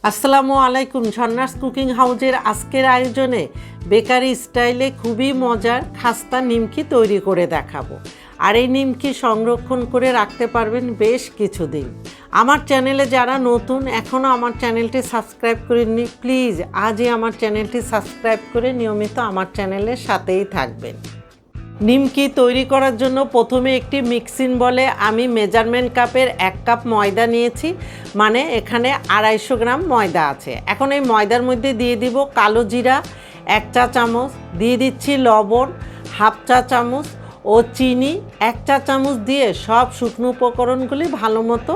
আসসালামু আলাইকুম। ঝর্ণাস কুকিং হাউজের আজকের আয়োজনে বেকারি স্টাইলে খুবই মজার খাস্তা নিমকি তৈরি করে দেখাবো। আর এই নিমকি সংরক্ষণ করে রাখতে পারবেন বেশ কিছুদিন। আমার চ্যানেলে যারা নতুন এখনও আমার চ্যানেলটি সাবস্ক্রাইব করেননি, প্লিজ আজই আমার চ্যানেলটি সাবস্ক্রাইব করে নিয়মিত আমার চ্যানেলের সাথেই থাকবেন। নিমকি তৈরি করার জন্য প্রথমে একটি মিক্সিং বলে আমি মেজারমেন্ট কাপের 1 কাপ ময়দা নিয়েছি, মানে এখানে 250 গ্রাম ময়দা আছে। এখন এই ময়দার মধ্যে দিয়ে দিব কালো জিরা 1 চা চামচ, দিয়ে দিচ্ছি লবণ 1/2 চা চামচ ও চিনি 1 চা চামচ দিয়ে সব শুকনো উপকরণগুলি ভালো মতো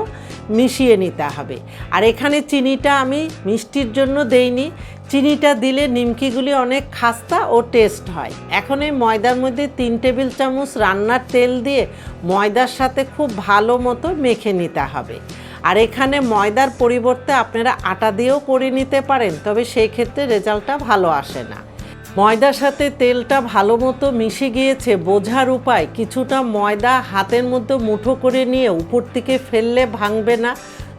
মিশিয়ে নিতে হবে। আর এখানে চিনিটা আমি মিষ্টির জন্য দেইনি, চিনিটা দিলে নিমকিগুলি অনেক খাস্তা ও টেস্ট হয়। এখন এই ময়দার মধ্যে 3 টেবিল চামচ রান্নার তেল দিয়ে ময়দার সাথে খুব ভালো মতো মেখে নিতে হবে। আর এখানে ময়দার পরিবর্তে আপনারা আটা দিয়েও করে নিতে পারেন, তবে সেই ক্ষেত্রে রেজাল্টটা ভালো আসে না। ময়দার সাথে তেলটা ভালো মতো মিশে গিয়েছে বোঝার উপায়, কিছুটা ময়দা হাতের মধ্যে মুঠো করে নিয়ে উপর থেকে ফেললে ভাঙবে না,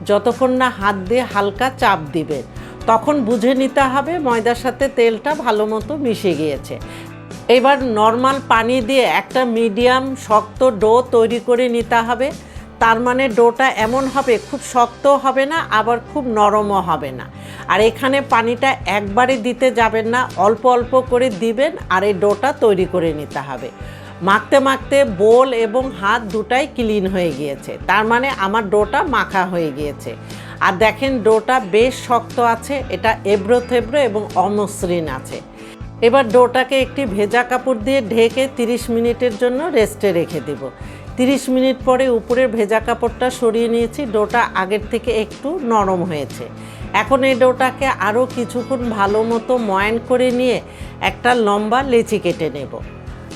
যতক্ষণ না হাত দিয়ে হালকা চাপ দিবেন তখন বুঝে নিতে হবে ময়দার সাথে তেলটা ভালো মতো মিশে গিয়েছে। এবার নর্মাল পানি দিয়ে একটা মিডিয়াম শক্ত ডো তৈরি করে নিতে হবে। তার মানে ডোটা এমন হবে খুব শক্তও হবে না আবার খুব নরমও হবে না। আর এখানে পানিটা একবারে দিতে যাবেন না, অল্প অল্প করে দিবেন আর এই ডোটা তৈরি করে নিতে হবে। মাখতে মাখতে বোল এবং হাত দুটাই ক্লিন হয়ে গিয়েছে, তার মানে আমার ডোটা মাখা হয়ে গিয়েছে। আর দেখেন ডোটা বেশ শক্ত আছে, এটা এবড়ো থেবড়ো এবং অমসৃণ আছে। এবার ডোটাকে একটি ভেজা কাপড় দিয়ে ঢেকে 30 মিনিটের জন্য রেস্টে রেখে দেব। 30 মিনিট পরে উপরের ভেজা কাপড়টা সরিয়ে নিয়েছি, ডোটা আগের থেকে একটু নরম হয়েছে। এখন এই ডোটাকে আরও কিছুক্ষণ ভালো মতো ময়ান করে নিয়ে একটা লম্বা লেচি কেটে নেব।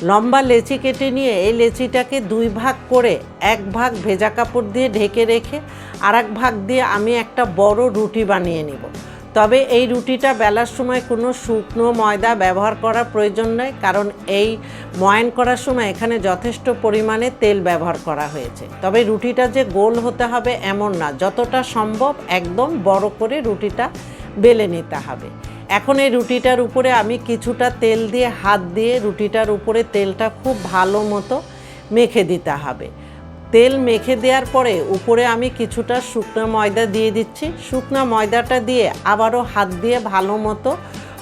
লম্বা লেচি কেটে নিয়ে এই লেচিটাকে 2 ভাগ করে 1 ভাগ ভেজা কাপড় দিয়ে ঢেকে রেখে আর 1 ভাগ দিয়ে আমি একটা বড় রুটি বানিয়ে নেব। তবে এই রুটিটা বেলার সময় কোনো শুকনো ময়দা ব্যবহার করার প্রয়োজন নয়, কারণ এই ময়ান করার সময় এখানে যথেষ্ট পরিমাণে তেল ব্যবহার করা হয়েছে। তবে রুটিটা যে গোল হতে হবে এমন না, যতটা সম্ভব একদম বড় করে রুটিটা বেলে নিতে হবে। এখন এই রুটিটার উপরে আমি কিছুটা তেল দিয়ে হাত দিয়ে রুটিটার উপরে তেলটা খুব ভালো মতো মেখে দিতে হবে। তেল মেখে দেওয়ার পরে উপরে আমি কিছুটা শুকনো ময়দা দিয়ে দিচ্ছি। শুকনো ময়দাটা দিয়ে আবারও হাত দিয়ে ভালো মতো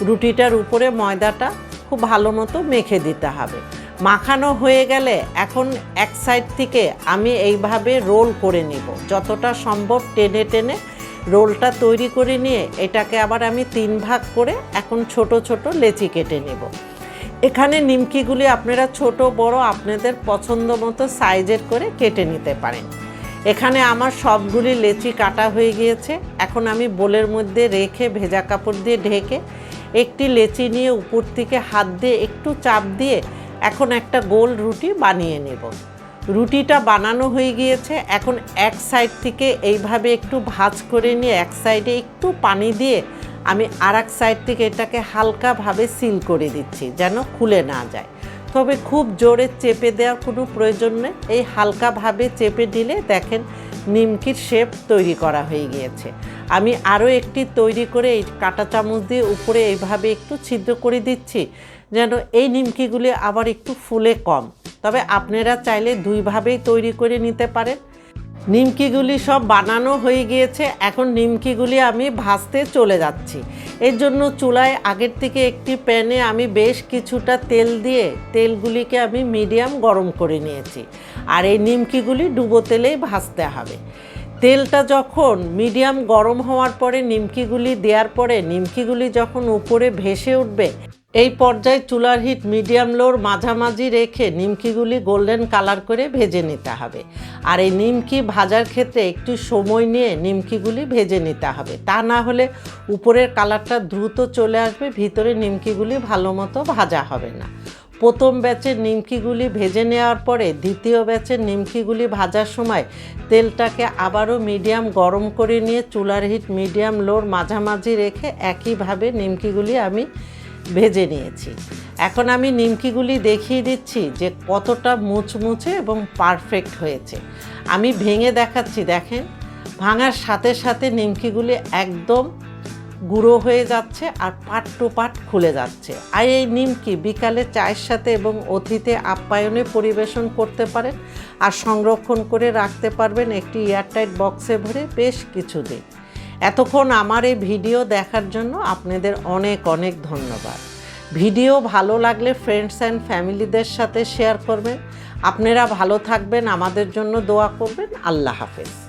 রুটিটার উপরে ময়দাটা খুব ভালো মতো মেখে দিতে হবে। মাখানো হয়ে গেলে এখন এক সাইড থেকে আমি এইভাবে রোল করে নিব, যতটা সম্ভব টেনে টেনে রোলটা তৈরি করে নিয়ে এটাকে আবার আমি 3 ভাগ করে এখন ছোট ছোট লেচি কেটে নেব। এখানে নিমকিগুলি আপনারা ছোট বড় আপনাদের পছন্দ মতো সাইজের করে কেটে নিতে পারেন। এখানে আমার সবগুলি লেচি কাটা হয়ে গিয়েছে। এখন আমি বোলের মধ্যে রেখে ভেজা কাপড় দিয়ে ঢেকে একটি লেচি নিয়ে উপর থেকে হাত দিয়ে একটু চাপ দিয়ে এখন একটা গোল রুটি বানিয়ে নেব। রুটিটা বানানো হয়ে গিয়েছে। এখন এক সাইড থেকে এইভাবে একটু ভাঁজ করে নিয়ে এক সাইডে একটু পানি দিয়ে আমি আর এক সাইড থেকে এটাকে হালকাভাবে সিল করে দিচ্ছি যেন খুলে না যায়। তবে খুব জোরে চেপে দেওয়ার কোনো প্রয়োজন নেই, এই হালকাভাবে চেপে দিলে দেখেন নিমকির শেপ তৈরি করা হয়ে গিয়েছে। আমি আরও একটি তৈরি করে এই কাঁটা চামচ দিয়ে উপরে এইভাবে একটু ছিদ্র করে দিচ্ছি যেন এই নিমকিগুলি আবার একটু ফুলে কম। তবে আপনারা চাইলে 2 ভাবেই তৈরি করে নিতে পারেন। নিমকিগুলি সব বানানো হয়ে গিয়েছে, এখন নিমকিগুলি আমি ভাজতে চলে যাচ্ছি। এর জন্য চুলায় আগের থেকে একটি প্যানে আমি বেশ কিছুটা তেল দিয়ে তেলগুলিকে আমি মিডিয়াম গরম করে নিয়েছি। আর এই নিমকিগুলি ডুবো তেলেই ভাজতে হবে। তেলটা যখন মিডিয়াম গরম হওয়ার পরে নিমকিগুলি দেওয়ার পরে নিমকিগুলি যখন উপরে ভেসে উঠবে, এই পর্যায়ে চুলার হিট মিডিয়াম লোর মাঝামাঝি রেখে নিমকিগুলি গোল্ডেন কালার করে ভেজে নিতে হবে। আর এই নিমকি ভাজার ক্ষেত্রে একটু সময় নিয়ে নিমকিগুলি ভেজে নিতে হবে, তা না হলে উপরের কালারটা দ্রুত চলে আসবে, ভিতরে নিমকিগুলি ভালো মতো ভাজা হবে না। প্রথম ব্যাচের নিমকিগুলি ভেজে নেওয়ার পরে দ্বিতীয় ব্যাচের নিমকিগুলি ভাজার সময় তেলটাকে আবারও মিডিয়াম গরম করে নিয়ে চুলার হিট মিডিয়াম লোর মাঝামাঝি রেখে একইভাবে নিমকিগুলি আমি ভেজে নিয়েছি। এখন আমি নিমকিগুলি দেখিয়ে দিচ্ছি যে কতটা মুচমুচে এবং পারফেক্ট হয়েছে। আমি ভেঙে দেখাচ্ছি, দেখেন ভাঙার সাথে সাথে নিমকিগুলি একদম গুঁড়ো হয়ে যাচ্ছে আর পাট টু পাট খুলে যাচ্ছে। আর এই নিমকি বিকালে চায়ের সাথে এবং অতিথি আপ্যায়নে পরিবেশন করতে পারেন আর সংরক্ষণ করে রাখতে পারবেন একটি এয়ারটাইট বক্সে ভরে বেশ কিছুদিন। এতক্ষণ আমার এই ভিডিও দেখার জন্য আপনাদের অনেক অনেক ধন্যবাদ। ভিডিও ভালো লাগলে ফ্রেন্ডস অ্যান্ড ফ্যামিলিদের সাথে শেয়ার করবেন। আপনারা ভালো থাকবেন, আমাদের জন্য দোয়া করবেন। আল্লাহ হাফেজ।